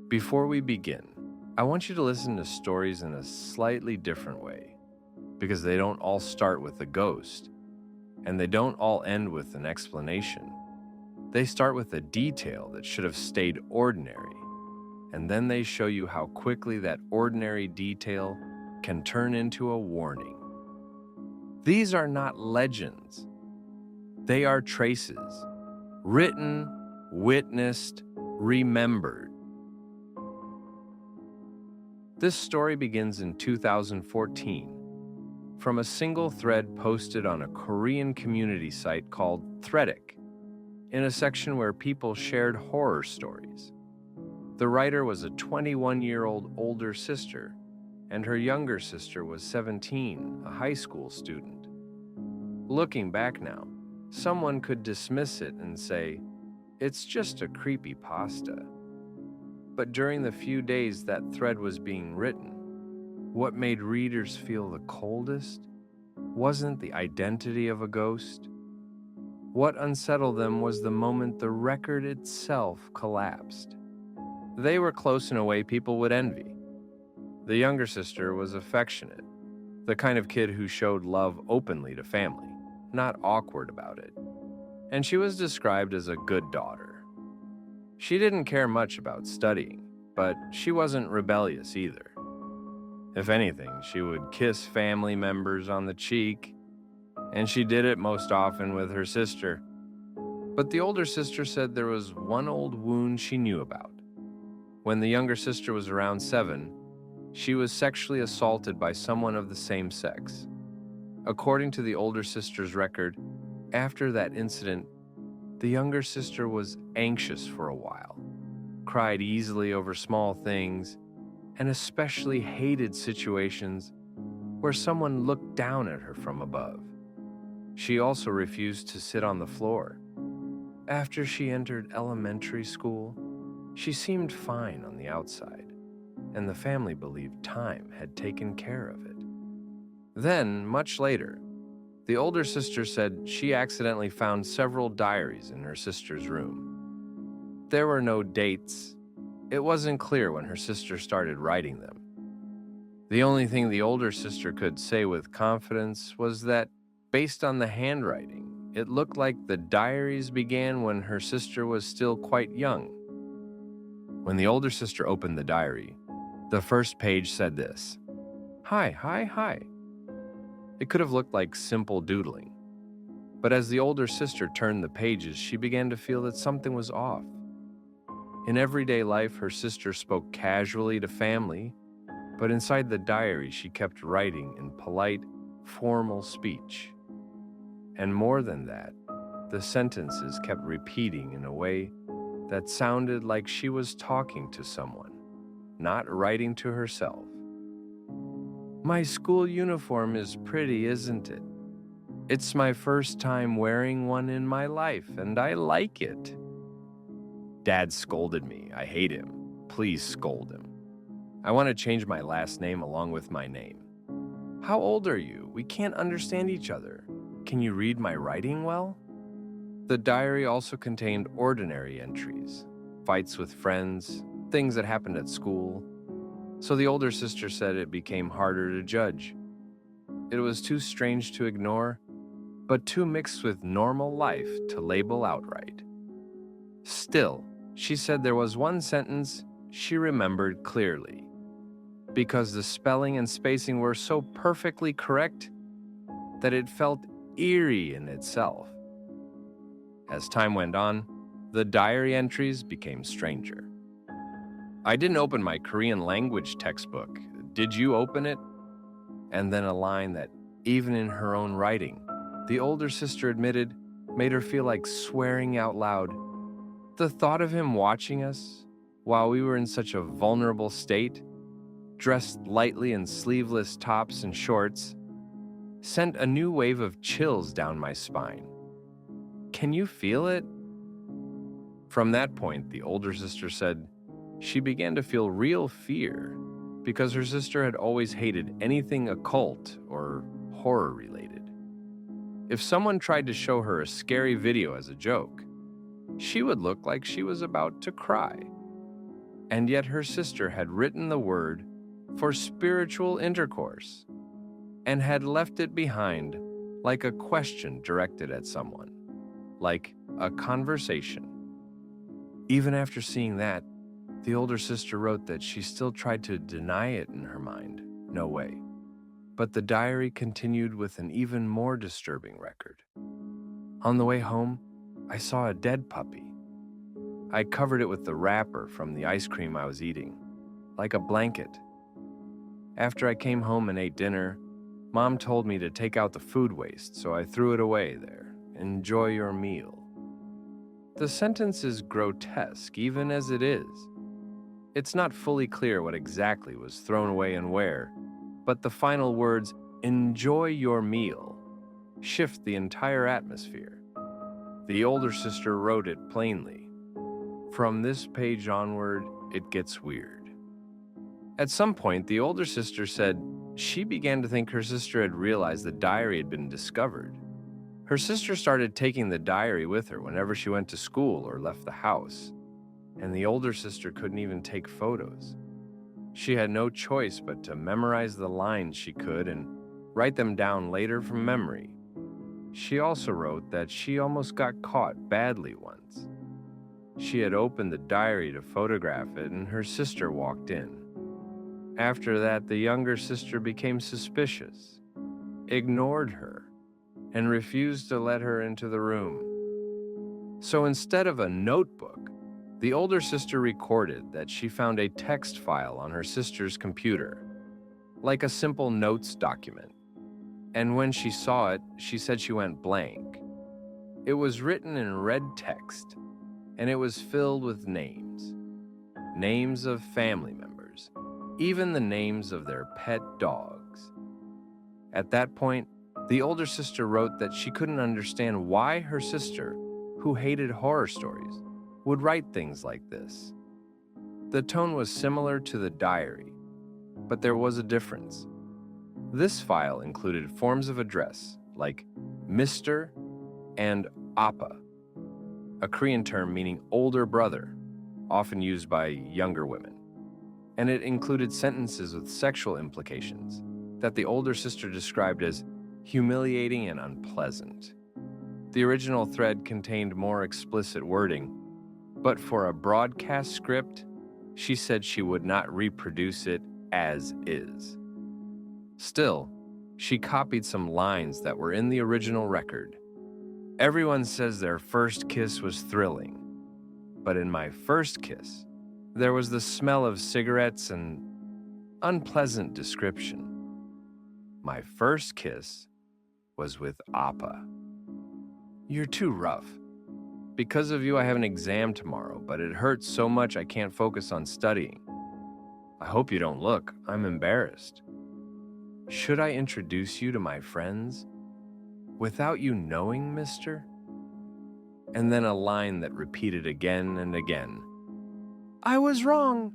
Before we begin, I want you to listen to stories in a slightly different way, because they don't all start with a ghost, and they don't all end with an explanation. They start with a detail that should have stayed ordinary, and then they show you how quickly that ordinary detail can turn into a warning. These are not legends. They are traces, written, witnessed, remembered. This story begins in 2014 from a single thread posted on a Korean community site called Threadic, in a section where people shared horror stories. The writer was a 21-year-old older sister, and her younger sister was 17, a high school student. Looking back now, someone could dismiss it and say, "It's just a creepypasta." But during the few days that thread was being written, what made readers feel the coldest wasn't the identity of a ghost. What unsettled them was the moment the record itself collapsed. They were close in a way people would envy. The younger sister was affectionate, the kind of kid who showed love openly to family, not awkward about it. And she was described as a good daughter. She didn't care much about studying, but she wasn't rebellious either. If anything, she would kiss family members on the cheek, and she did it most often with her sister. But the older sister said there was one old wound she knew about. When the younger sister was around 7, she was sexually assaulted by someone of the same sex. According to the older sister's record, after that incident, the younger sister was anxious for a while, cried easily over small things, and especially hated situations where someone looked down at her from above. She also refused to sit on the floor. After she entered elementary school, she seemed fine on the outside, and the family believed time had taken care of it. Then, much later, the older sister said she accidentally found several diaries in her sister's room. There were no dates. It wasn't clear when her sister started writing them. The only thing the older sister could say with confidence was that, based on the handwriting, it looked like the diaries began when her sister was still quite young. When the older sister opened the diary, the first page said this: "Hi, hi, hi." It could have looked like simple doodling. But as the older sister turned the pages, she began to feel that something was off. In everyday life, her sister spoke casually to family, but inside the diary, she kept writing in polite, formal speech. And more than that, the sentences kept repeating in a way that sounded like she was talking to someone, not writing to herself. "My school uniform is pretty, isn't it? It's my first time wearing one in my life, and I like it. Dad scolded me. I hate him. Please scold him. I want to change my last name along with my name. How old are you? We can't understand each other. Can you read my writing well?" The diary also contained ordinary entries, fights with friends, things that happened at school. So the older sister said it became harder to judge. It was too strange to ignore, but too mixed with normal life to label outright. Still, she said there was one sentence she remembered clearly, because the spelling and spacing were so perfectly correct that it felt eerie in itself. As time went on, the diary entries became stranger. "I didn't open my Korean language textbook. Did you open it?" And then a line that, even in her own writing, the older sister admitted made her feel like swearing out loud. The thought of him watching us while we were in such a vulnerable state, dressed lightly in sleeveless tops and shorts, sent a new wave of chills down my spine. "Can you feel it?" From that point, the older sister said, she began to feel real fear because her sister had always hated anything occult or horror-related. If someone tried to show her a scary video as a joke, she would look like she was about to cry. and yet her sister had written the word for spiritual intercourse and had left it behind like a question directed at someone, like a conversation. Even after seeing that, the older sister wrote that she still tried to deny it in her mind. No way. But the diary continued with an even more disturbing record. On the way home, I saw a dead puppy. I covered it with the wrapper from the ice cream I was eating, like a blanket. After I came home and ate dinner, Mom told me to take out the food waste, so I threw it away there. Enjoy your meal. The sentence is grotesque, even as it is. It's not fully clear what exactly was thrown away and where, but the final words, enjoy your meal, shift the entire atmosphere. The older sister wrote it plainly. From this page onward, it gets weird. At some point, the older sister said she began to think her sister had realized the diary had been discovered. Her sister started taking the diary with her whenever she went to school or left the house, and the older sister couldn't even take photos. She had no choice but to memorize the lines she could and write them down later from memory. She also wrote that she almost got caught badly once. She had opened the diary to photograph it, and her sister walked in. After that, the younger sister became suspicious, ignored her, and refused to let her into the room. So instead of a notebook, the older sister recorded that she found a text file on her sister's computer, like a simple notes document. And when she saw it, she said she went blank. It was written in red text, and it was filled with names. Names of family members, even the names of their pet dogs. At that point, the older sister wrote that she couldn't understand why her sister, who hated horror stories, would write things like this. The tone was similar to the diary, but there was a difference. This file included forms of address like Mr. and Appa, a Korean term meaning older brother, often used by younger women. And it included sentences with sexual implications that the older sister described as humiliating and unpleasant. The original thread contained more explicit wording, but for a broadcast script, she said she would not reproduce it as is. Still, she copied some lines that were in the original record. Everyone says their first kiss was thrilling, but in my first kiss, there was the smell of cigarettes and unpleasant description. My first kiss was with Appa. You're too rough. Because of you, I have an exam tomorrow, but it hurts so much I can't focus on studying. I hope you don't look. I'm embarrassed. Should I introduce you to my friends? Without you knowing, mister? And then a line that repeated again and again. I was wrong.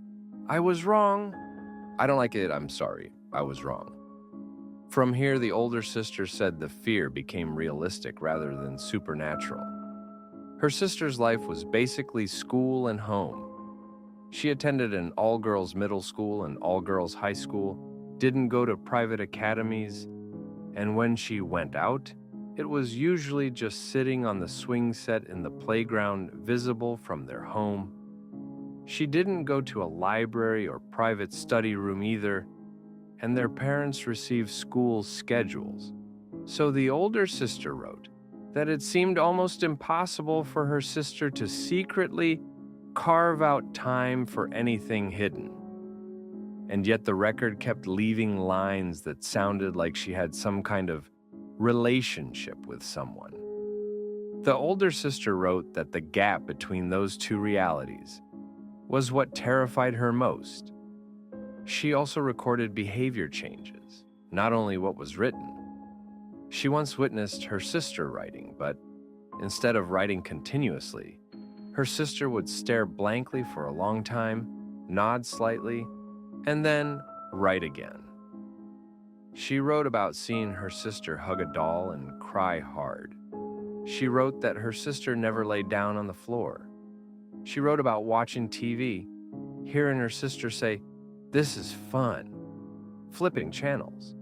I was wrong. I don't like it. I'm sorry. I was wrong. From here, the older sister said the fear became realistic rather than supernatural. Her sister's life was basically school and home. She attended an all-girls middle school and all-girls high school, didn't go to private academies, and when she went out, it was usually just sitting on the swing set in the playground visible from their home. She didn't go to a library or private study room either, and their parents received school schedules. So the older sister wrote that it seemed almost impossible for her sister to secretly carve out time for anything hidden. And yet the record kept leaving lines that sounded like she had some kind of relationship with someone. The older sister wrote that the gap between those two realities was what terrified her most. She also recorded behavior changes, not only what was written. She once witnessed her sister writing, but instead of writing continuously, her sister would stare blankly for a long time, nod slightly, and then write again. She wrote about seeing her sister hug a doll and cry hard. She wrote that her sister never laid down on the floor. She wrote about watching TV hearing her sister say, "This is fun," flipping channels,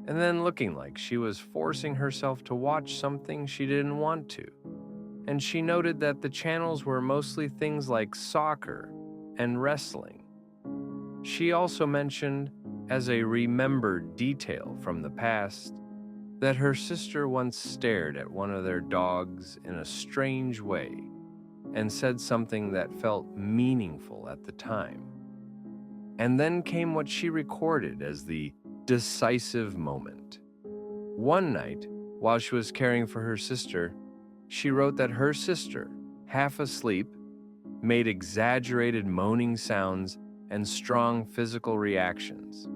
and then looking like she was forcing herself to watch something she didn't want to. And she noted that the channels were mostly things like soccer and wrestling. She also mentioned, as a remembered detail from the past, that her sister once stared at one of their dogs in a strange way and said something that felt meaningful at the time. And then came what she recorded as the decisive moment. One night, while she was caring for her sister, she wrote that her sister, half asleep, made exaggerated moaning sounds and strong physical reactions.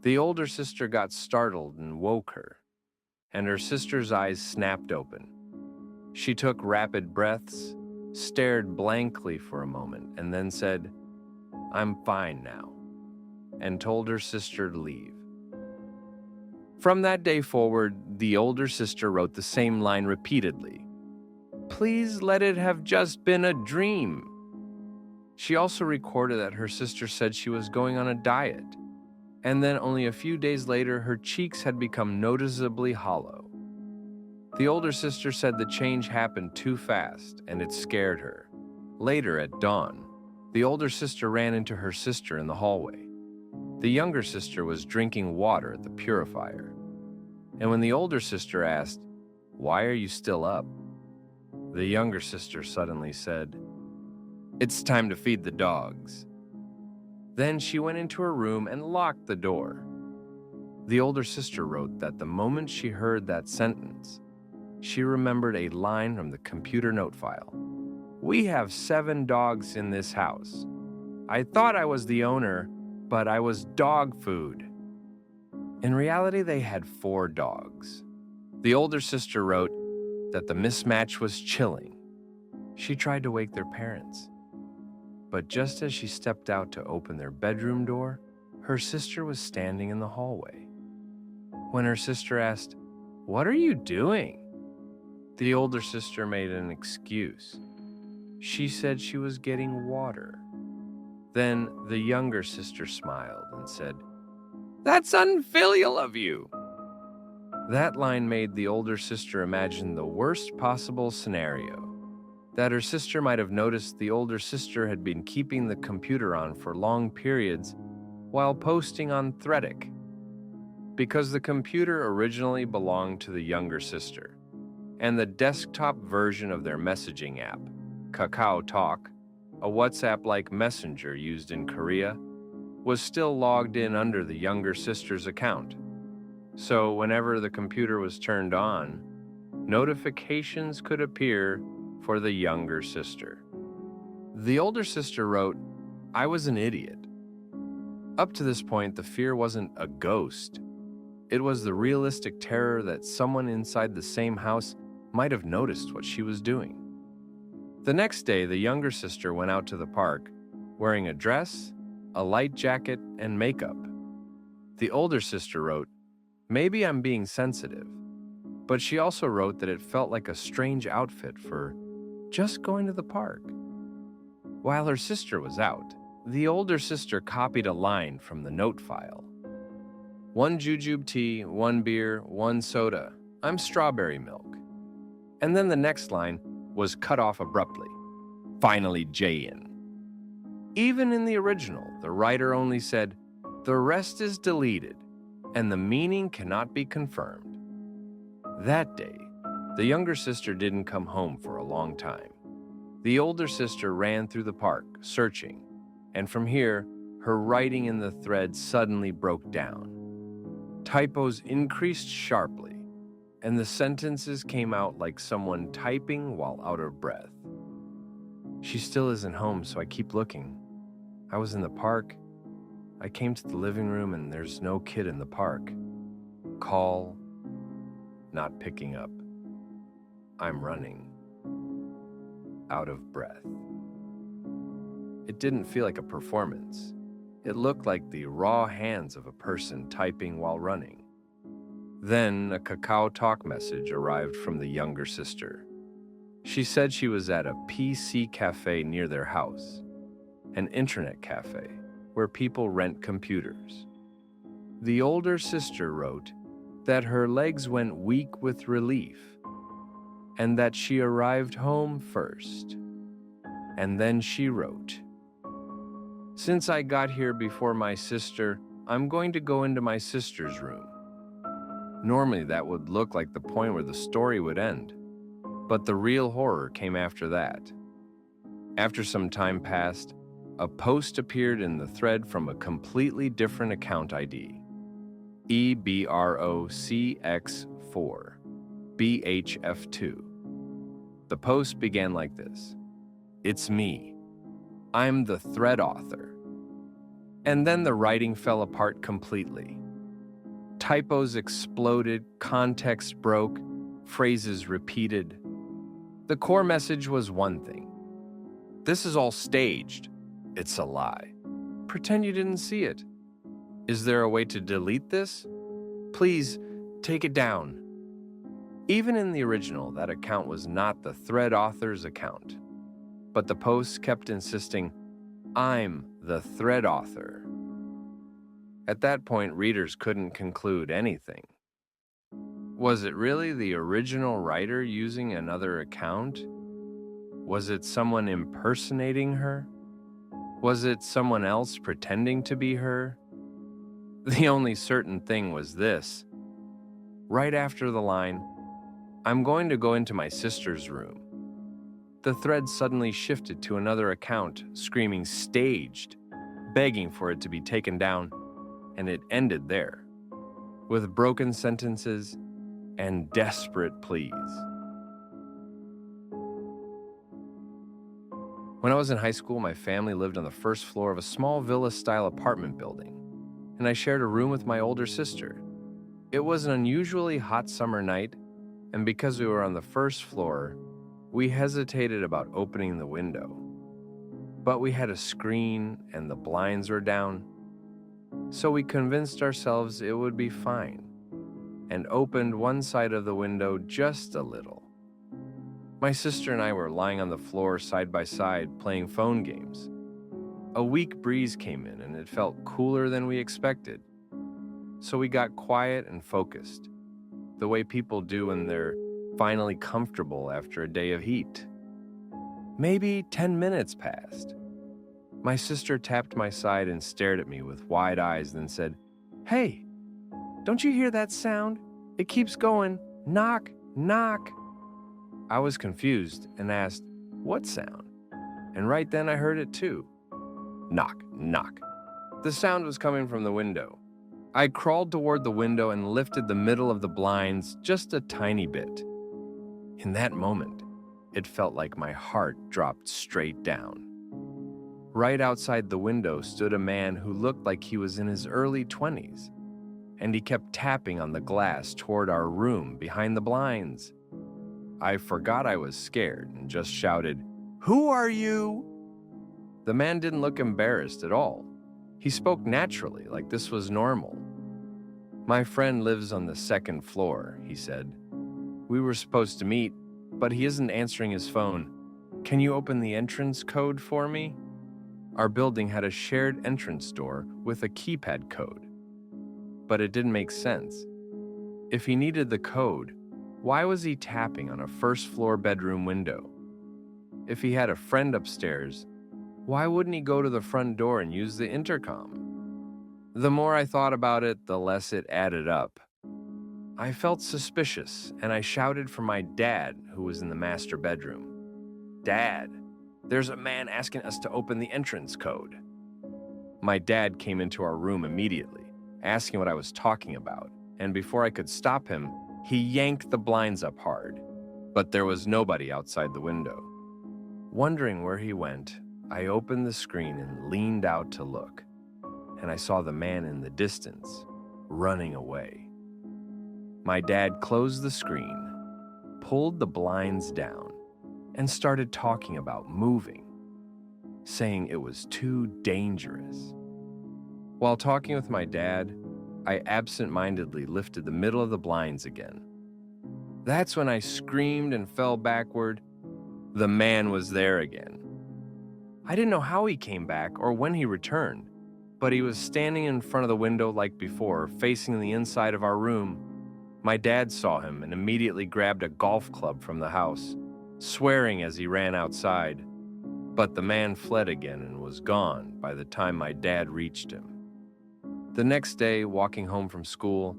The older sister got startled and woke her, and her sister's eyes snapped open. She took rapid breaths, stared blankly for a moment, and then said, "I'm fine now," and told her sister to leave. From that day forward, the older sister wrote the same line repeatedly. "Please let it have just been a dream." She also recorded that her sister said she was going on a diet, and then only a few days later, her cheeks had become noticeably hollow. The older sister said the change happened too fast, and it scared her. Later, at dawn, the older sister ran into her sister in the hallway. The younger sister was drinking water at the purifier. And when the older sister asked, "Why are you still up?" the younger sister suddenly said, "It's time to feed the dogs." Then she went into her room and locked the door. The older sister wrote that the moment she heard that sentence, she remembered a line from the computer note file. "We have 7 dogs in this house. I thought I was the owner, but I was dog food." In reality, they had 4 dogs. The older sister wrote that the mismatch was chilling. She tried to wake their parents, but just as she stepped out to open their bedroom door, her sister was standing in the hallway. When her sister asked, "What are you doing?" the older sister made an excuse. She said she was getting water. Then the younger sister smiled and said, "That's unfilial of you." That line made the older sister imagine the worst possible scenario, that her sister might have noticed the older sister had been keeping the computer on for long periods while posting on Threadic. Because the computer originally belonged to the younger sister, and the desktop version of their messaging app, Kakao Talk, a WhatsApp-like messenger used in Korea, was still logged in under the younger sister's account. So whenever the computer was turned on, notifications could appear for the younger sister. The older sister wrote, "I was an idiot." Up to this point, the fear wasn't a ghost. It was the realistic terror that someone inside the same house might have noticed what she was doing. The next day, the younger sister went out to the park, wearing a dress, a light jacket, and makeup. The older sister wrote, "Maybe I'm being sensitive," but she also wrote that it felt like a strange outfit for just going to the park. While her sister was out, the older sister copied a line from the note file. "1 jujube tea, 1 beer, 1 soda. I'm strawberry milk." And then the next line was cut off abruptly. "Finally, Jayin." Even in the original, the writer only said, "The rest is deleted, and the meaning cannot be confirmed." That day, the younger sister didn't come home for a long time. The older sister ran through the park, searching, and from here, her writing in the thread suddenly broke down. Typos increased sharply, and the sentences came out like someone typing while out of breath. "She still isn't home, so I keep looking. I was in the park. I came to the living room and there's no kid in the park. Call, not picking up. I'm running. Out of breath." It didn't feel like a performance. It looked like the raw hands of a person typing while running. Then a Kakao Talk message arrived from the younger sister. She said she was at a PC cafe near their house, an internet cafe where people rent computers. The older sister wrote that her legs went weak with relief and that she arrived home first. And then she wrote, "Since I got here before my sister, I'm going to go into my sister's room." Normally that would look like the point where the story would end, but the real horror came after that. After some time passed, a post appeared in the thread from a completely different account ID, EBROCX4, BHF2. The post began like this: "It's me. I'm the thread author." And then the writing fell apart completely. Typos exploded, context broke, phrases repeated. The core message was one thing: this is all staged. It's a lie. Pretend you didn't see it. Is there a way to delete this? Please, take it down. Even in the original, that account was not the thread author's account. But the post kept insisting, "I'm the thread author." At that point, readers couldn't conclude anything. Was it really the original writer using another account? Was it someone impersonating her? Was it someone else pretending to be her? The only certain thing was this: right after the line, "I'm going to go into my sister's room," the thread suddenly shifted to another account, screaming "staged," begging for it to be taken down, and it ended there, with broken sentences and desperate pleas. When I was in high school, my family lived on the first floor of a small villa-style apartment building, and I shared a room with my older sister. It was an unusually hot summer night, and because we were on the first floor, we hesitated about opening the window. But we had a screen and the blinds were down, so we convinced ourselves it would be fine and opened one side of the window just a little. My sister and I were lying on the floor side by side playing phone games. A weak breeze came in and it felt cooler than we expected. So we got quiet and focused, the way people do when they're finally comfortable after a day of heat. Maybe 10 minutes passed. My sister tapped my side and stared at me with wide eyes, then said, "Hey, don't you hear that sound? It keeps going. Knock, knock." I was confused and asked, "What sound?" And right then I heard it too. Knock, knock. The sound was coming from the window. I crawled toward the window and lifted the middle of the blinds just a tiny bit. In that moment, it felt like my heart dropped straight down. Right outside the window stood a man who looked like he was in his early 20s, and he kept tapping on the glass toward our room behind the blinds. I forgot I was scared and just shouted, "Who are you?" The man didn't look embarrassed at all. He spoke naturally, like this was normal. "My friend lives on the second floor," he said. "We were supposed to meet, but he isn't answering his phone. Can you open the entrance code for me?" Our building had a shared entrance door with a keypad code. But it didn't make sense. If he needed the code, why was he tapping on a first-floor bedroom window? If he had a friend upstairs, why wouldn't he go to the front door and use the intercom? The more I thought about it, the less it added up. I felt suspicious, and I shouted for my dad, who was in the master bedroom. "Dad, there's a man asking us to open the entrance code." My dad came into our room immediately, asking what I was talking about, and before I could stop him, he yanked the blinds up hard. But there was nobody outside the window. Wondering where he went, I opened the screen and leaned out to look, and I saw the man in the distance, running away. My dad closed the screen, pulled the blinds down, and started talking about moving, saying it was too dangerous. While talking with my dad, I absent-mindedly lifted the middle of the blinds again. That's when I screamed and fell backward. The man was there again. I didn't know how he came back or when he returned, but he was standing in front of the window like before, facing the inside of our room. My dad saw him and immediately grabbed a golf club from the house, swearing as he ran outside. But the man fled again and was gone by the time my dad reached him. The next day, walking home from school,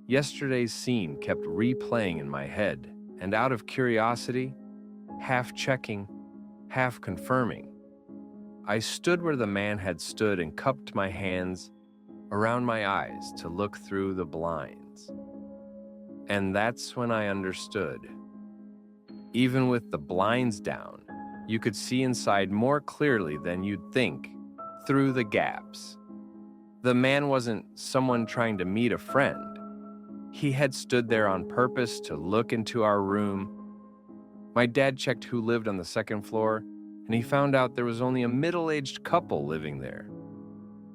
yesterday's scene kept replaying in my head, and out of curiosity, half checking, half confirming, I stood where the man had stood and cupped my hands around my eyes to look through the blinds. And that's when I understood. Even with the blinds down, you could see inside more clearly than you'd think, through the gaps. The man wasn't someone trying to meet a friend. He had stood there on purpose to look into our room. My dad checked who lived on the second floor, and he found out there was only a middle-aged couple living there.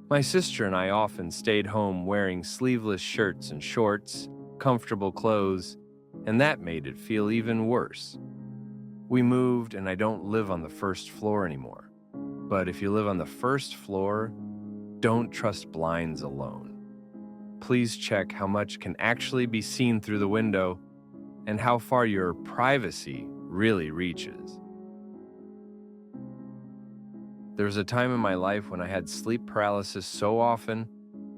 My sister and I often stayed home wearing sleeveless shirts and shorts, comfortable clothes, and that made it feel even worse. We moved, and I don't live on the first floor anymore. But if you live on the first floor, don't trust blinds alone. Please check how much can actually be seen through the window and how far your privacy really reaches. There was a time in my life when I had sleep paralysis so often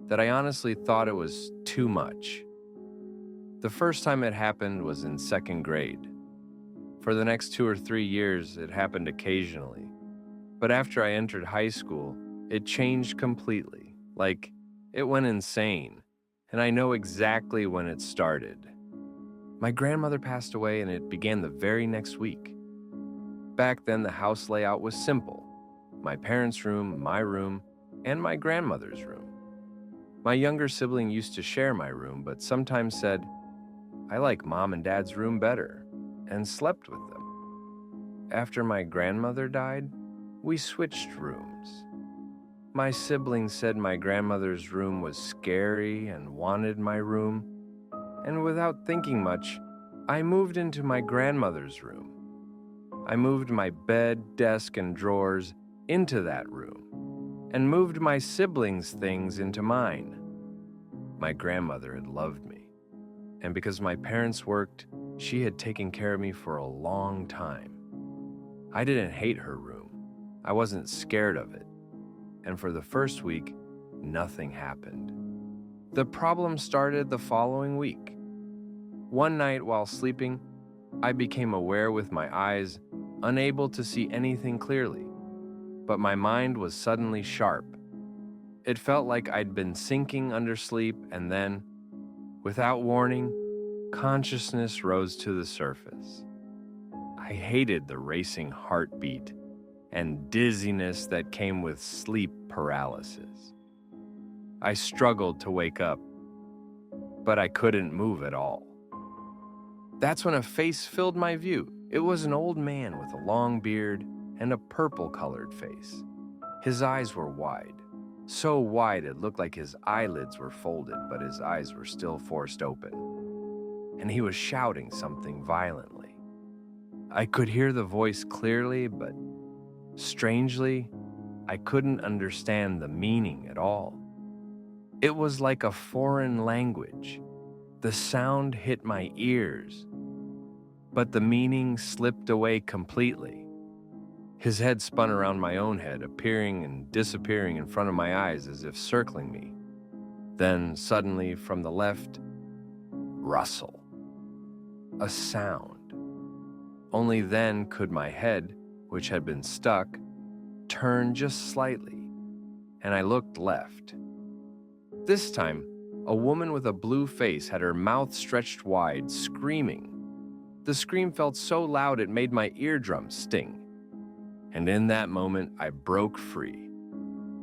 that I honestly thought it was too much. The first time it happened was in second grade. For the next 2 or 3 years, it happened occasionally. But after I entered high school, it changed completely. Like, it went insane, and I know exactly when it started. My grandmother passed away, and it began the very next week. Back then, the house layout was simple. My parents' room, my room, and my grandmother's room. My younger sibling used to share my room, but sometimes said, "I like Mom and Dad's room better," and slept with them. After my grandmother died, we switched rooms. My siblings said my grandmother's room was scary and wanted my room, and without thinking much, I moved into my grandmother's room. I moved my bed, desk, and drawers into that room, and moved my siblings' things into mine. My grandmother had loved me, and because my parents worked, she had taken care of me for a long time. I didn't hate her room. I wasn't scared of it. And for the first week, nothing happened. The problem started the following week. One night while sleeping, I became aware with my eyes, unable to see anything clearly. But my mind was suddenly sharp. It felt like I'd been sinking under sleep, and then, without warning, consciousness rose to the surface. I hated the racing heartbeat and dizziness that came with sleep paralysis. I struggled to wake up, but I couldn't move at all. That's when a face filled my view. It was an old man with a long beard and a purple-colored face. His eyes were wide, so wide it looked like his eyelids were folded, but his eyes were still forced open. And he was shouting something violently. I could hear the voice clearly, but strangely, I couldn't understand the meaning at all. It was like a foreign language. The sound hit my ears, but the meaning slipped away completely. His head spun around my own head, appearing and disappearing in front of my eyes as if circling me. Then, suddenly, from the left, rustle. A sound. Only then could my head, which had been stuck, turn just slightly, and I looked left. This time, a woman with a blue face had her mouth stretched wide, screaming. The scream felt so loud it made my eardrums sting. And in that moment, I broke free.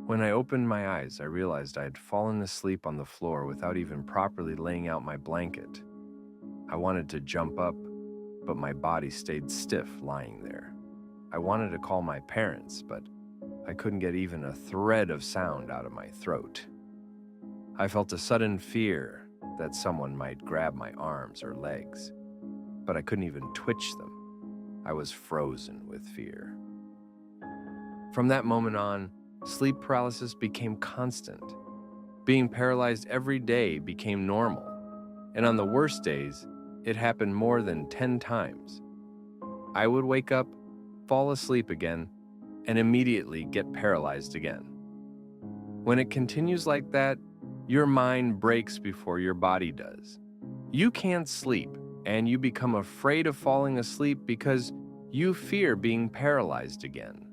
When I opened my eyes, I realized I had fallen asleep on the floor without even properly laying out my blanket. I wanted to jump up, but my body stayed stiff lying there. I wanted to call my parents, but I couldn't get even a thread of sound out of my throat. I felt a sudden fear that someone might grab my arms or legs, but I couldn't even twitch them. I was frozen with fear. From that moment on, sleep paralysis became constant. Being paralyzed every day became normal, and on the worst days, it happened more than 10 times. I would wake up, fall asleep again, and immediately get paralyzed again. When it continues like that, your mind breaks before your body does. You can't sleep, and you become afraid of falling asleep because you fear being paralyzed again.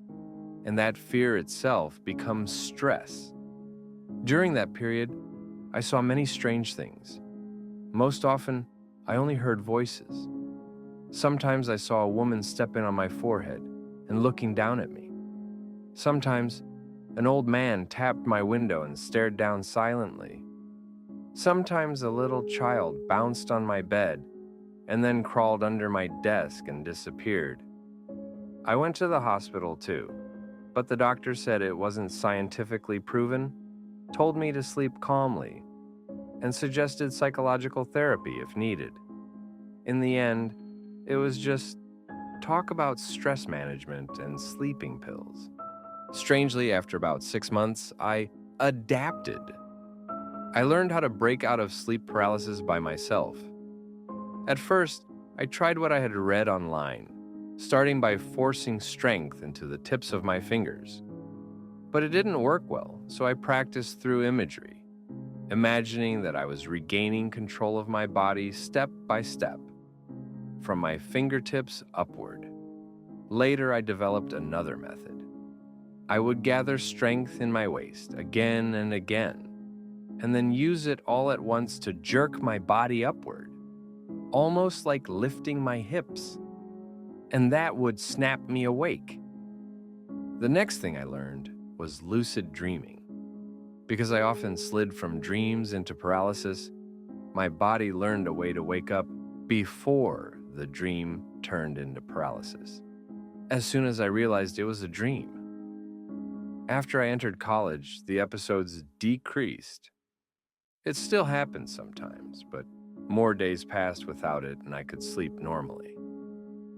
And that fear itself becomes stress. During that period, I saw many strange things. Most often, I only heard voices. Sometimes I saw a woman stepping on my forehead and looking down at me. Sometimes, an old man tapped my window and stared down silently. Sometimes a little child bounced on my bed and then crawled under my desk and disappeared. I went to the hospital too, but the doctor said it wasn't scientifically proven, told me to sleep calmly, and suggested psychological therapy if needed. In the end, it was just talk about stress management and sleeping pills. Strangely, after about 6 months, I adapted. I learned how to break out of sleep paralysis by myself. At first, I tried what I had read online, starting by forcing strength into the tips of my fingers. But it didn't work well, so I practiced through imagery, imagining that I was regaining control of my body step by step, from my fingertips upward. Later, I developed another method. I would gather strength in my waist again and again, and then use it all at once to jerk my body upward, almost like lifting my hips. And that would snap me awake. The next thing I learned was lucid dreaming. Because I often slid from dreams into paralysis, my body learned a way to wake up before the dream turned into paralysis. As soon as I realized it was a dream. After I entered college, the episodes decreased. It still happens sometimes, but more days passed without it and I could sleep normally.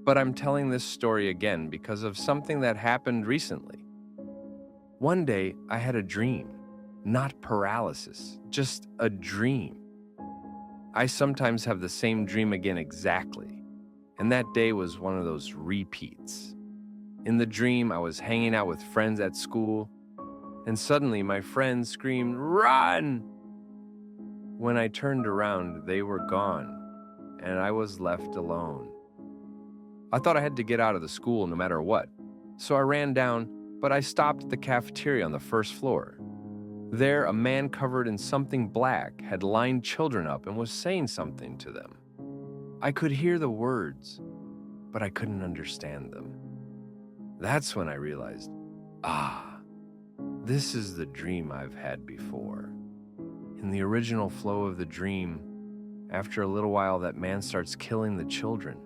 But I'm telling this story again because of something that happened recently. One day, I had a dream, not paralysis, just a dream. I sometimes have the same dream again exactly, and that day was one of those repeats. In the dream, I was hanging out with friends at school, and suddenly my friends screamed, "Run!" When I turned around, they were gone, and I was left alone. I thought I had to get out of the school no matter what, so I ran down, but I stopped at the cafeteria on the first floor. There, a man covered in something black had lined children up and was saying something to them. I could hear the words, but I couldn't understand them. That's when I realized, this is the dream I've had before. In the original flow of the dream, after a little while, that man starts killing the children,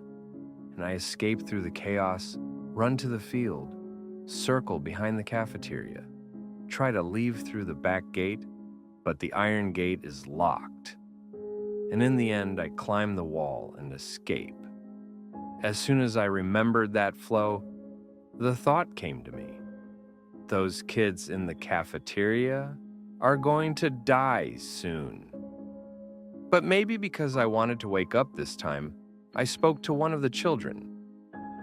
and I escape through the chaos, run to the field, circle behind the cafeteria, try to leave through the back gate, but the iron gate is locked. And in the end, I climb the wall and escape. As soon as I remembered that flow, the thought came to me. Those kids in the cafeteria are going to die soon. But maybe because I wanted to wake up this time, I spoke to one of the children,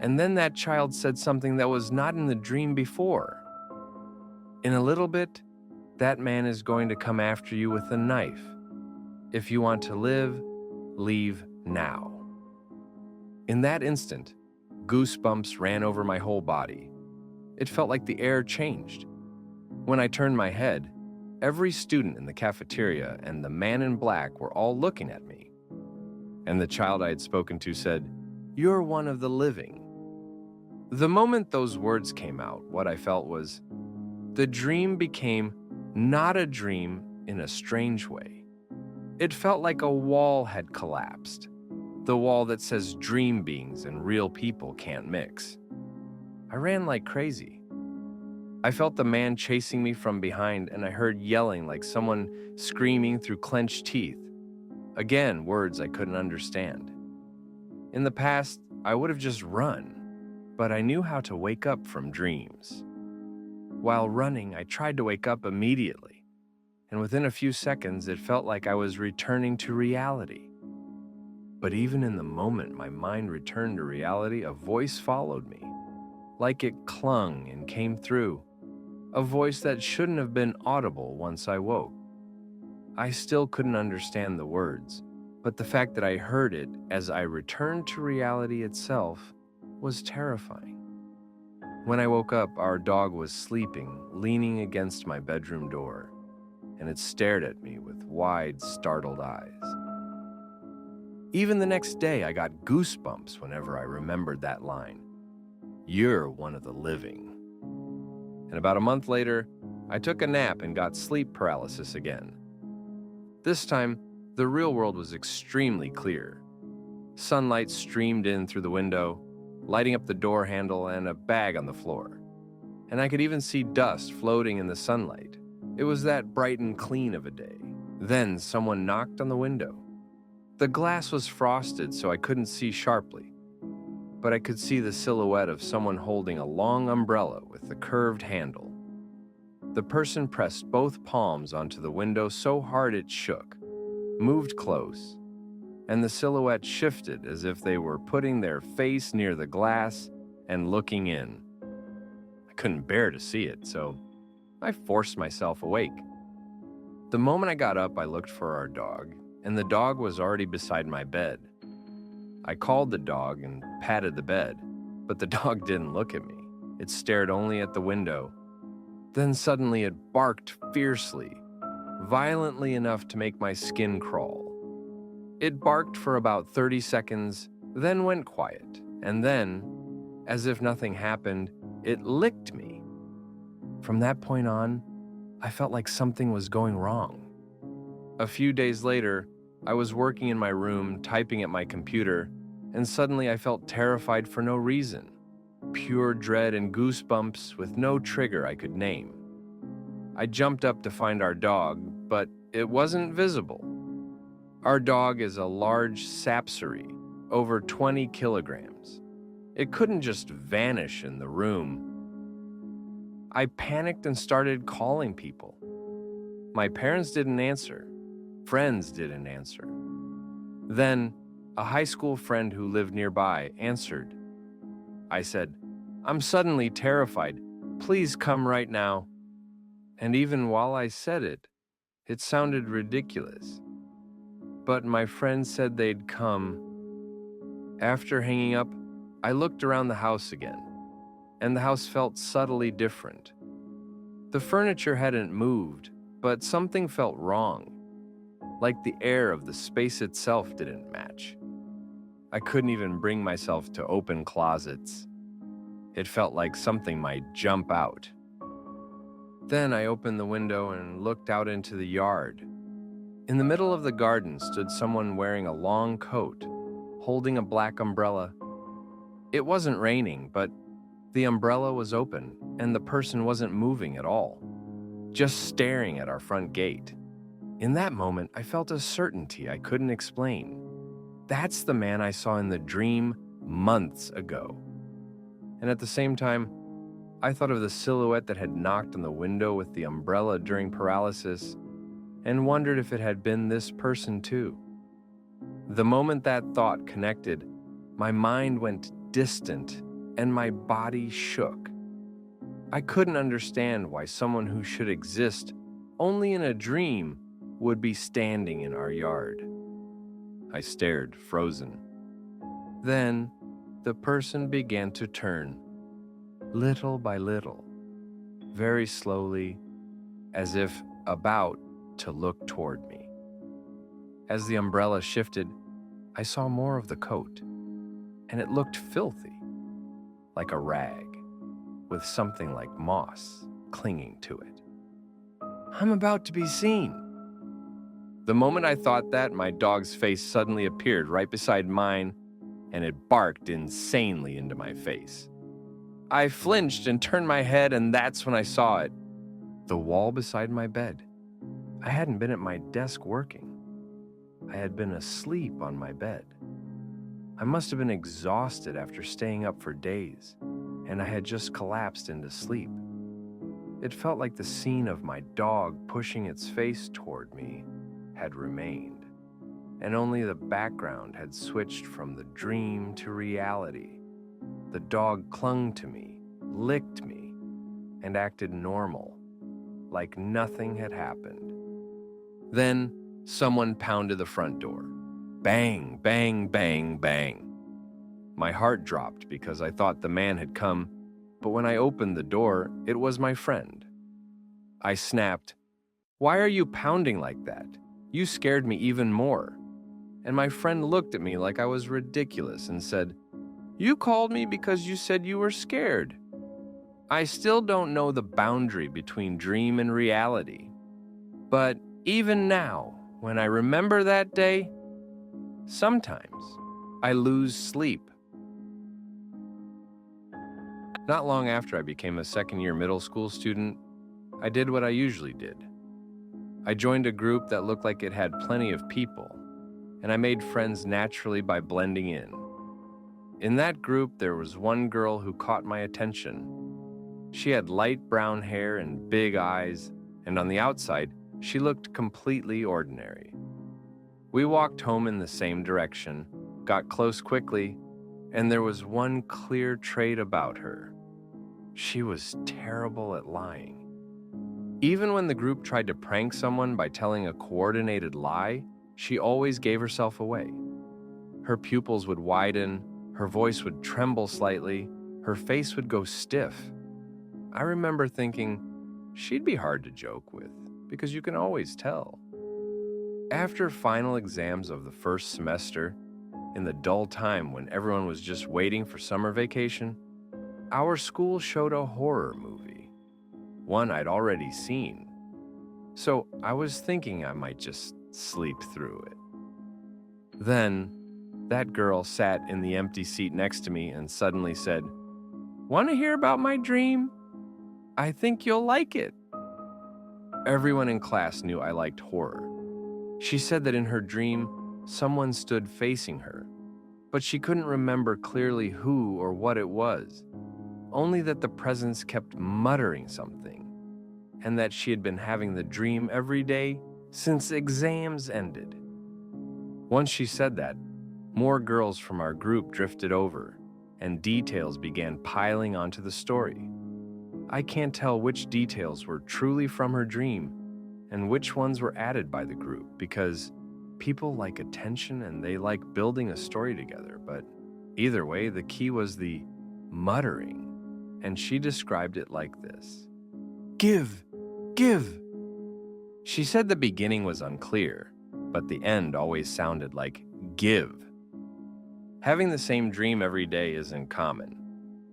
and then that child said something that was not in the dream before. In a little bit, that man is going to come after you with a knife. If you want to live, leave now. In that instant, goosebumps ran over my whole body. It felt like the air changed. When I turned my head, every student in the cafeteria and the man in black were all looking at me. And the child I had spoken to said, "You're one of the living." The moment those words came out, what I felt was, the dream became not a dream in a strange way. It felt like a wall had collapsed, the wall that says dream beings and real people can't mix. I ran like crazy. I felt the man chasing me from behind, and I heard yelling like someone screaming through clenched teeth. Again, words I couldn't understand. In the past, I would have just run, but I knew how to wake up from dreams. While running, I tried to wake up immediately, and within a few seconds, it felt like I was returning to reality. But even in the moment my mind returned to reality, a voice followed me, like it clung and came through, a voice that shouldn't have been audible once I woke. I still couldn't understand the words, but the fact that I heard it as I returned to reality itself was terrifying. When I woke up, our dog was sleeping, leaning against my bedroom door, and it stared at me with wide, startled eyes. Even the next day, I got goosebumps whenever I remembered that line. "You're one of the living." And about a month later, I took a nap and got sleep paralysis again. This time, the real world was extremely clear. Sunlight streamed in through the window, lighting up the door handle and a bag on the floor. And I could even see dust floating in the sunlight. It was that bright and clean of a day. Then someone knocked on the window. The glass was frosted, so I couldn't see sharply, but I could see the silhouette of someone holding a long umbrella with a curved handle. The person pressed both palms onto the window so hard it shook, moved close, and the silhouette shifted as if they were putting their face near the glass and looking in. I couldn't bear to see it, so I forced myself awake. The moment I got up, I looked for our dog, and the dog was already beside my bed. I called the dog and patted the bed, but the dog didn't look at me. It stared only at the window. Then suddenly it barked fiercely, violently enough to make my skin crawl. It barked for about 30 seconds, then went quiet, and then, as if nothing happened, it licked me. From that point on, I felt like something was going wrong. A few days later, I was working in my room, typing at my computer, and suddenly I felt terrified for no reason. Pure dread and goosebumps with no trigger I could name. I jumped up to find our dog, but it wasn't visible. Our dog is a large sapsary, over 20 kilograms. It couldn't just vanish in the room. I panicked and started calling people. My parents didn't answer. Friends didn't answer. Then, a high school friend who lived nearby answered. I said, "I'm suddenly terrified. Please come right now." And even while I said it, it sounded ridiculous. But my friends said they'd come. After hanging up, I looked around the house again, and the house felt subtly different. The furniture hadn't moved, but something felt wrong, like the air of the space itself didn't match. I couldn't even bring myself to open closets. It felt like something might jump out. Then I opened the window and looked out into the yard. In the middle of the garden stood someone wearing a long coat, holding a black umbrella. It wasn't raining, but the umbrella was open and the person wasn't moving at all, just staring at our front gate. In that moment, I felt a certainty I couldn't explain. That's the man I saw in the dream months ago. And at the same time, I thought of the silhouette that had knocked on the window with the umbrella during paralysis and wondered if it had been this person too. The moment that thought connected, my mind went distant and my body shook. I couldn't understand why someone who should exist only in a dream would be standing in our yard. I stared, frozen. Then, the person began to turn, little by little, very slowly, as if about to look toward me. As the umbrella shifted, I saw more of the coat, and it looked filthy, like a rag, with something like moss clinging to it. I'm about to be seen. The moment I thought that, my dog's face suddenly appeared right beside mine, and it barked insanely into my face. I flinched and turned my head, and that's when I saw it. The wall beside my bed. I hadn't been at my desk working. I had been asleep on my bed. I must have been exhausted after staying up for days, and I had just collapsed into sleep. It felt like the scene of my dog pushing its face toward me had remained, and only the background had switched from the dream to reality. The dog clung to me, licked me, and acted normal, like nothing had happened. Then someone pounded the front door. Bang, bang, bang, bang. My heart dropped because I thought the man had come, but when I opened the door, it was my friend. I snapped, "Why are you pounding like that? You scared me even more." And my friend looked at me like I was ridiculous and said, "You called me because you said you were scared." I still don't know the boundary between dream and reality. But even now, when I remember that day, sometimes I lose sleep. Not long after I became a second-year middle school student, I did what I usually did. I joined a group that looked like it had plenty of people, and I made friends naturally by blending in. In that group, there was one girl who caught my attention. She had light brown hair and big eyes, and on the outside, she looked completely ordinary. We walked home in the same direction, got close quickly, and there was one clear trait about her. She was terrible at lying. Even when the group tried to prank someone by telling a coordinated lie, she always gave herself away. Her pupils would widen, her voice would tremble slightly, her face would go stiff. I remember thinking, she'd be hard to joke with, because you can always tell. After final exams of the first semester, in the dull time when everyone was just waiting for summer vacation, our school showed a horror movie, one I'd already seen. So I was thinking I might just sleep through it. Then, that girl sat in the empty seat next to me and suddenly said, "Want to hear about my dream? I think you'll like it." Everyone in class knew I liked horror. She said that in her dream, someone stood facing her, but she couldn't remember clearly who or what it was, only that the presence kept muttering something, and that she had been having the dream every day since exams ended. Once she said that, more girls from our group drifted over, and details began piling onto the story. I can't tell which details were truly from her dream and which ones were added by the group, because people like attention and they like building a story together. But either way, the key was the muttering, and she described it like this: "Give, give." She said the beginning was unclear, but the end always sounded like give. Having the same dream every day isn't common.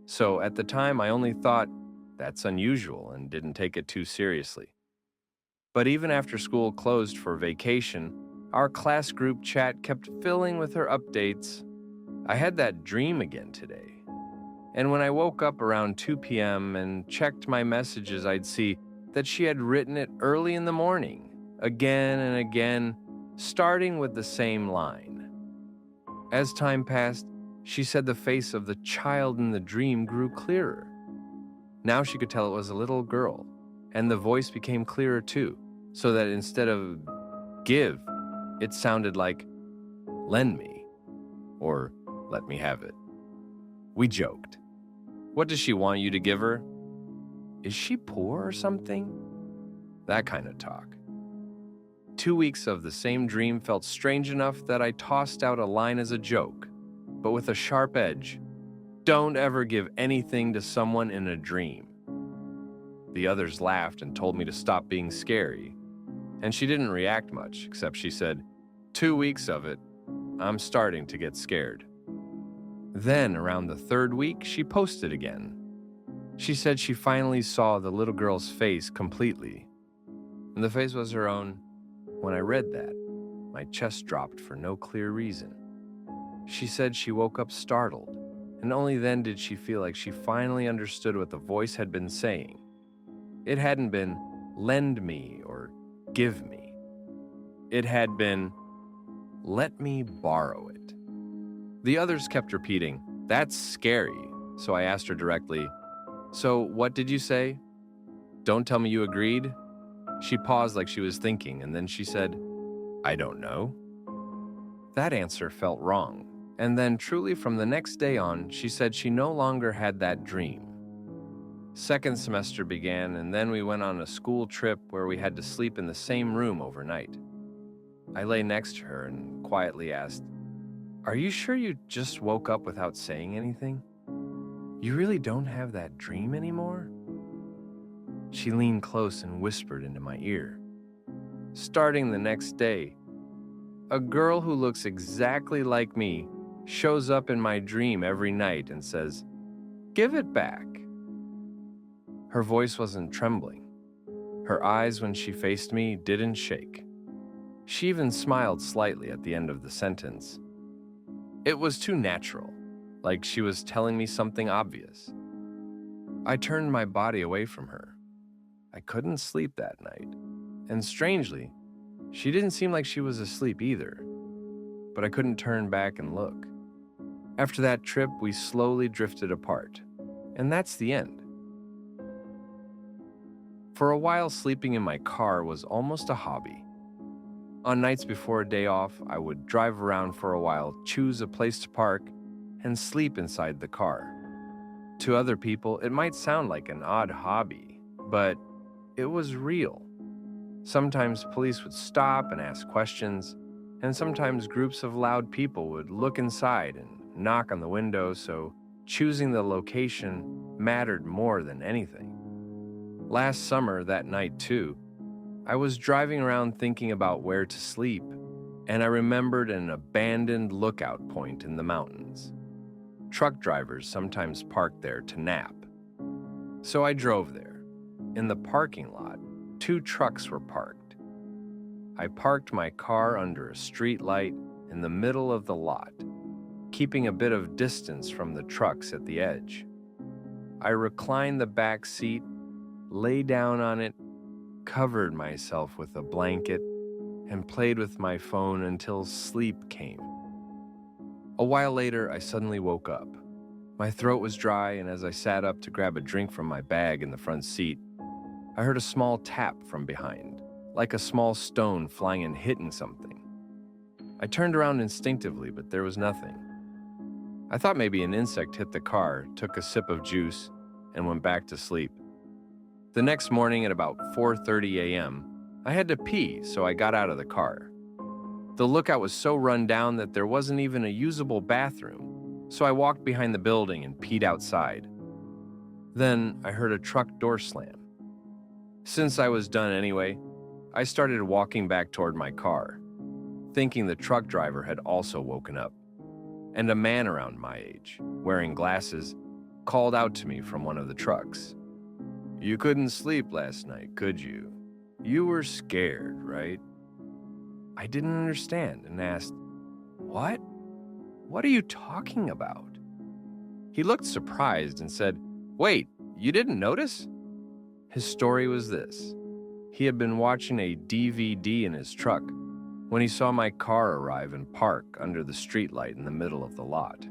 So at the time, I only thought, that's unusual, and didn't take it too seriously. But even after school closed for vacation, our class group chat kept filling with her updates. I had that dream again today. And when I woke up around 2 p.m. and checked my messages, I'd see that she had written it early in the morning, again and again, starting with the same line. As time passed, she said the face of the child in the dream grew clearer. Now she could tell it was a little girl, and the voice became clearer too, so that instead of give, it sounded like lend me, or let me have it. We joked. What does she want you to give her? Is she poor or something? That kind of talk. 2 weeks of the same dream felt strange enough that I tossed out a line as a joke, but with a sharp edge. Don't ever give anything to someone in a dream. The others laughed and told me to stop being scary, and she didn't react much, except she said, 2 weeks of it, I'm starting to get scared. Then, around the third week, she posted again. She said she finally saw the little girl's face completely, and the face was her own. When I read that, my chest dropped for no clear reason. She said she woke up startled, and only then did she feel like she finally understood what the voice had been saying. It hadn't been, lend me or give me. It had been, let me borrow it. The others kept repeating, that's scary, so I asked her directly, so what did you say? Don't tell me you agreed? She paused like she was thinking, and then she said, I don't know. That answer felt wrong. And then, truly from the next day on, she said she no longer had that dream. Second semester began, and then we went on a school trip where we had to sleep in the same room overnight. I lay next to her and quietly asked, Are you sure you just woke up without saying anything? You really don't have that dream anymore? She leaned close and whispered into my ear. Starting the next day, a girl who looks exactly like me shows up in my dream every night and says, Give it back. Her voice wasn't trembling. Her eyes, when she faced me, didn't shake. She even smiled slightly at the end of the sentence. It was too natural, like she was telling me something obvious. I turned my body away from her. I couldn't sleep that night, and strangely, she didn't seem like she was asleep either, but I couldn't turn back and look. After that trip, we slowly drifted apart, and that's the end. For a while, sleeping in my car was almost a hobby. On nights before a day off, I would drive around for a while, choose a place to park, and sleep inside the car. To other people, it might sound like an odd hobby, but it was real. Sometimes police would stop and ask questions, and sometimes groups of loud people would look inside and knock on the window, so choosing the location mattered more than anything. Last summer, that night too, I was driving around thinking about where to sleep, and I remembered an abandoned lookout point in the mountains. Truck drivers sometimes parked there to nap. So I drove there. In the parking lot, 2 trucks were parked. I parked my car under a street light in the middle of the lot, keeping a bit of distance from the trucks at the edge. I reclined the back seat, lay down on it, covered myself with a blanket, and played with my phone until sleep came. A while later, I suddenly woke up. My throat was dry, and as I sat up to grab a drink from my bag in the front seat, I heard a small tap from behind, like a small stone flying and hitting something. I turned around instinctively, but there was nothing. I thought maybe an insect hit the car, took a sip of juice, and went back to sleep. The next morning at about 4:30 a.m., I had to pee, so I got out of the car. The lookout was so run down that there wasn't even a usable bathroom, so I walked behind the building and peed outside. Then I heard a truck door slam. Since I was done anyway, I started walking back toward my car, thinking the truck driver had also woken up. And a man around my age, wearing glasses, called out to me from one of the trucks. You couldn't sleep last night, could you? You were scared, right? I didn't understand and asked, What? What are you talking about? He looked surprised and said, Wait, you didn't notice? His story was this. He had been watching a DVD in his truck when he saw my car arrive and park under the streetlight in the middle of the lot.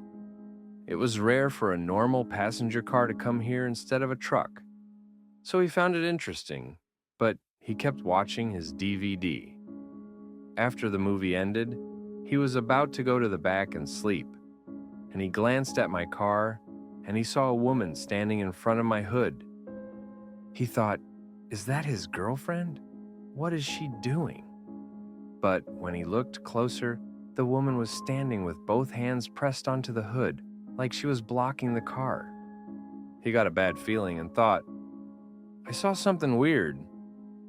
It was rare for a normal passenger car to come here instead of a truck, so he found it interesting, but he kept watching his DVD. After the movie ended, he was about to go to the back and sleep, and he glanced at my car, and he saw a woman standing in front of my hood. He thought, Is that his girlfriend? What is she doing? But when he looked closer, the woman was standing with both hands pressed onto the hood, like she was blocking the car. He got a bad feeling and thought, I saw something weird,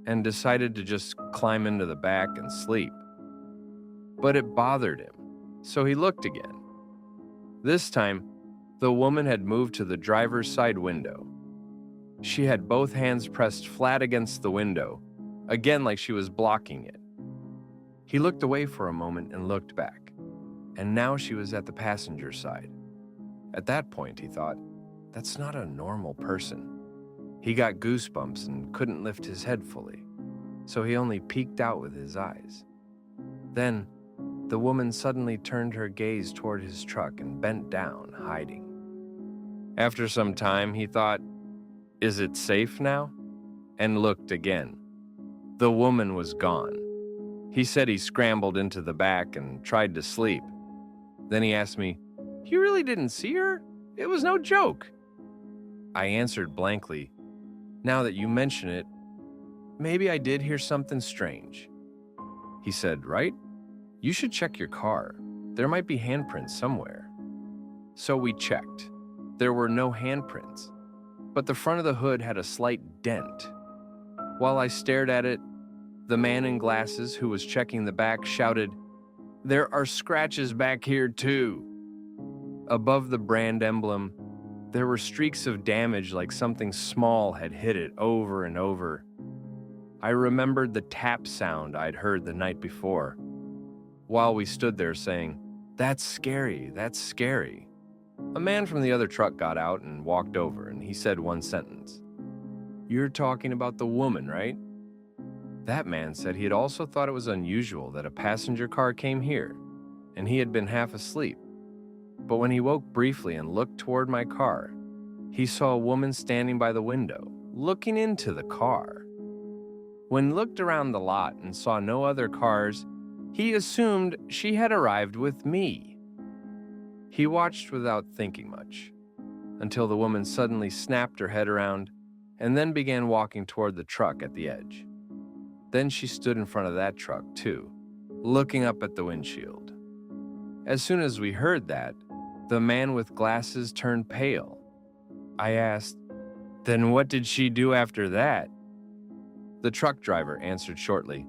and decided to just climb into the back and sleep. But it bothered him, so he looked again. This time, the woman had moved to the driver's side window. She had both hands pressed flat against the window, again like she was blocking it. He looked away for a moment and looked back, and now she was at the passenger side. At that point, he thought, that's not a normal person. He got goosebumps and couldn't lift his head fully, so he only peeked out with his eyes. Then, the woman suddenly turned her gaze toward his truck and bent down, hiding. After some time, he thought, Is it safe now? and looked again. The woman was gone. He said he scrambled into the back and tried to sleep. Then he asked me, "You really didn't see her? It was no joke." I answered blankly, "Now that you mention it, maybe I did hear something strange." He said, "Right? You should check your car. There might be handprints somewhere." So we checked. There were no handprints, but the front of the hood had a slight dent. While I stared at it, the man in glasses who was checking the back shouted, "There are scratches back here too." Above the brand emblem, there were streaks of damage like something small had hit it over and over. I remembered the tap sound I'd heard the night before. While we stood there saying, "That's scary, that's scary," a man from the other truck got out and walked over, and he said one sentence. "You're talking about the woman, right?" That man said he had also thought it was unusual that a passenger car came here, and he had been half asleep. But when he woke briefly and looked toward my car, he saw a woman standing by the window, looking into the car. When he looked around the lot and saw no other cars, he assumed she had arrived with me. He watched without thinking much, until the woman suddenly snapped her head around and then began walking toward the truck at the edge. Then she stood in front of that truck, too, looking up at the windshield. As soon as we heard that, the man with glasses turned pale. I asked, "Then what did she do after that?" The truck driver answered shortly,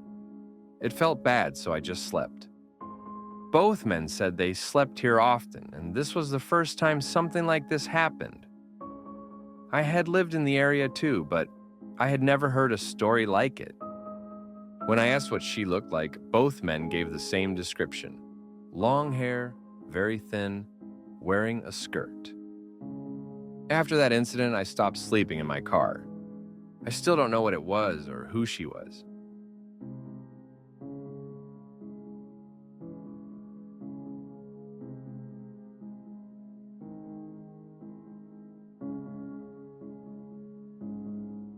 "It felt bad, so I just slept." Both men said they slept here often, and this was the first time something like this happened. I had lived in the area too, but I had never heard a story like it. When I asked what she looked like, both men gave the same description. Long hair, very thin, wearing a skirt. After that incident, I stopped sleeping in my car. I still don't know what it was or who she was.